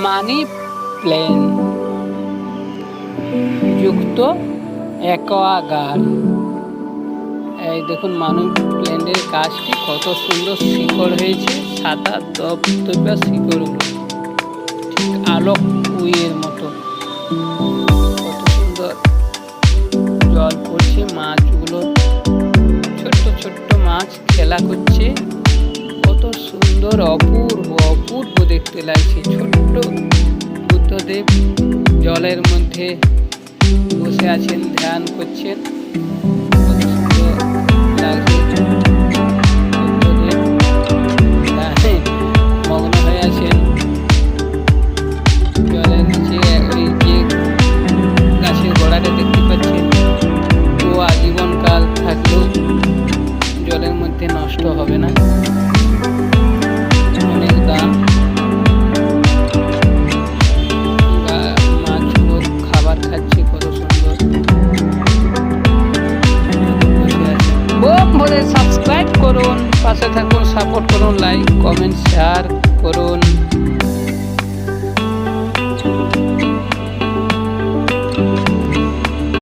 মানি plan যুক্ত Aquaguard. এই দেখুন মানি প্ল্যান্টের গাছটি কত সুন্দর শিকড় হয়েছে, সাদা দবদবা শিকড়গুলো ঠিক আলোক উইয়ের মতো। কত সুন্দর জল পড়ছে, মাছগুলো ছোট্ট ছোট্ট মাছ খেলা করছে, কত সুন্দর অপূর্ব অপূর্ব দেখতে লাগছে। ছোট্ট বুদ্ধদেব জলের মধ্যে বসে আছেন, ধ্যান করছেন, কত সুন্দর লাগছে। বুদ্ধদেব ধ্যানে মগ্ন হয়ে আছেন। জলের নিচে ওই যে গাছের গোড়াটা দেখতে পাচ্ছেন, তো আজীবনকাল থাকলেও জলের মধ্যে নষ্ট হবে না, অনেক দাম। মাছগুলো খাবার খাচ্ছে, কত সুন্দর বসে আছে। বোম ভরে সাবস্ক্রাইব করুন, পাশে থাকুন, সাপোর্ট করুন, লাইক কমেন্ট শেয়ার করুন।